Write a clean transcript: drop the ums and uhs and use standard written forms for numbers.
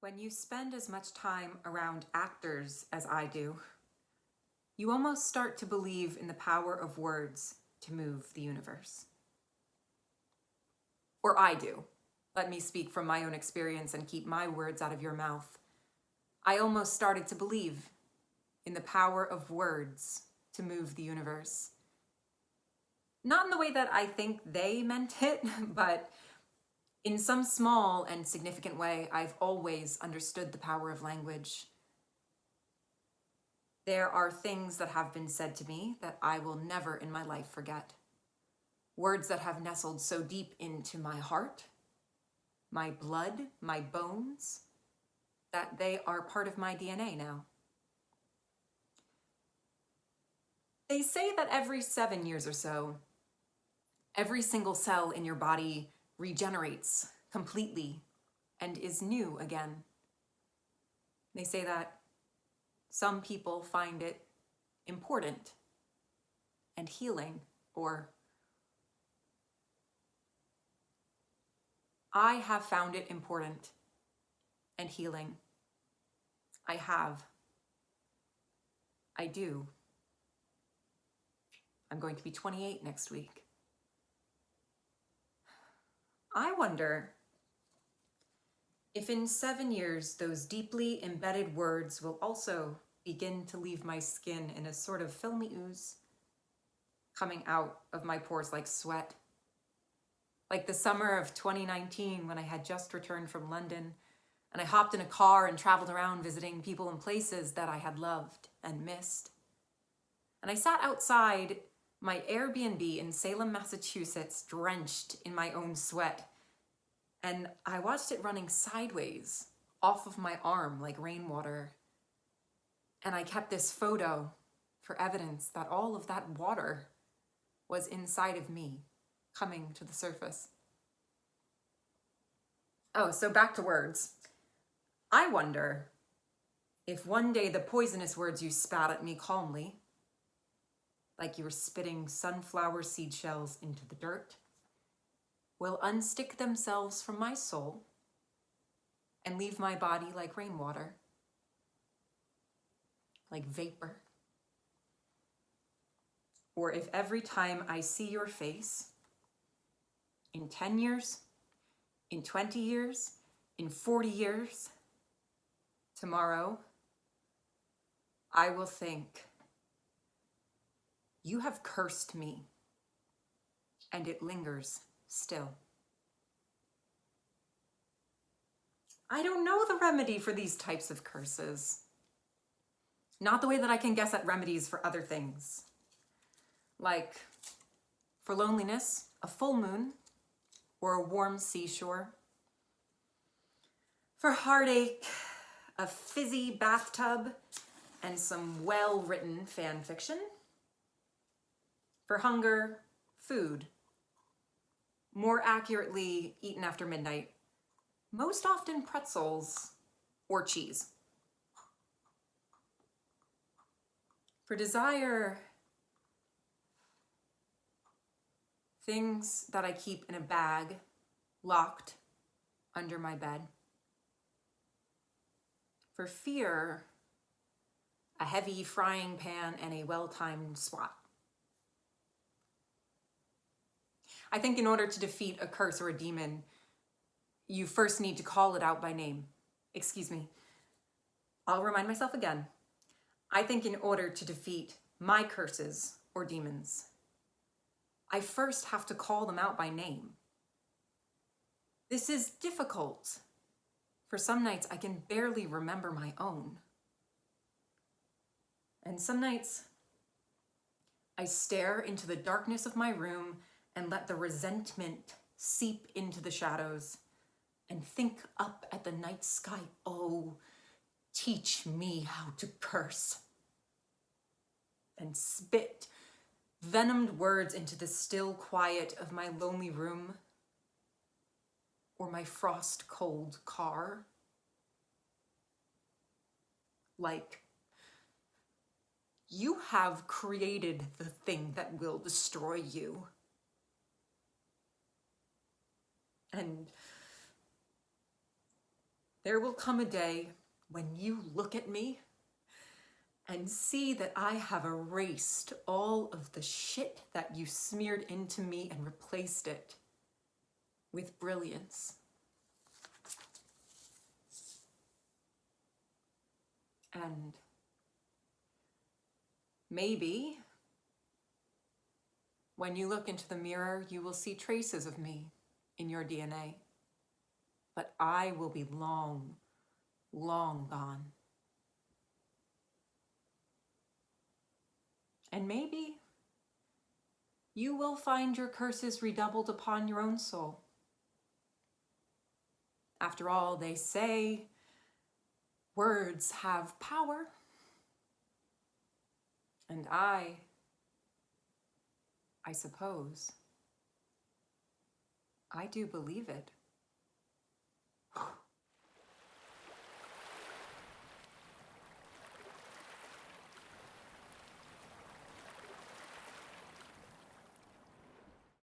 When you spend as much time around actors as I do, you almost start to believe in the power of words to move the universe. Or I do. Let me speak from my own experience and keep my words out of your mouth. I almost started to believe in the power of words to move the universe. Not in the way that I think they meant it, but in some small and significant way, I've always understood the power of language. There are things that have been said to me that I will never in my life forget. Words that have nestled so deep into my heart, my blood, my bones, that they are part of my DNA now. They say that every 7 years or so, every single cell in your body regenerates completely and is new again. They say that some people find it important and healing, or I have found it important and healing. I have. I do. I'm going to be 28 next week. I wonder if in 7 years, those deeply embedded words will also begin to leave my skin in a sort of filmy ooze, coming out of my pores like sweat. Like the summer of 2019 when I had just returned from London and I hopped in a car and traveled around visiting people and places that I had loved and missed. And I sat outside my Airbnb in Salem, Massachusetts, drenched in my own sweat. And I watched it running sideways off of my arm like rainwater. And I kept this photo for evidence that all of that water was inside of me, coming to the surface. Oh, so back to words. I wonder if one day the poisonous words you spat at me calmly, like you were spitting sunflower seed shells into the dirt, will unstick themselves from my soul and leave my body like rainwater, like vapor. Or if every time I see your face, in 10 years, in 20 years, in 40 years, tomorrow, I will think, you have cursed me, and it lingers still. I don't know the remedy for these types of curses. Not the way that I can guess at remedies for other things. Like, for loneliness, a full moon, or a warm seashore. For heartache, a fizzy bathtub and some well-written fan fiction. For hunger, food. More accurately, eaten after midnight. Most often pretzels or cheese. For desire, things that I keep in a bag, locked under my bed. For fear, a heavy frying pan and a well-timed swat. I think in order to defeat a curse or a demon, you first need to call it out by name. Excuse me. I'll remind myself again. I think in order to defeat my curses or demons, I first have to call them out by name. This is difficult. For some nights, I can barely remember my own. And some nights, I stare into the darkness of my room and let the resentment seep into the shadows and think up at the night sky, oh, teach me how to curse. And spit venomed words into the still quiet of my lonely room or my frost-cold car. Like, you have created the thing that will destroy you. And There will come a day when you look at me and see that I have erased all of the shit that you smeared into me and replaced it with brilliance. And maybe when you look into the mirror, you will see traces of me in your DNA. But I will be long, long gone. And maybe you will find your curses redoubled upon your own soul. After all, they say words have power. And I suppose, I do believe it.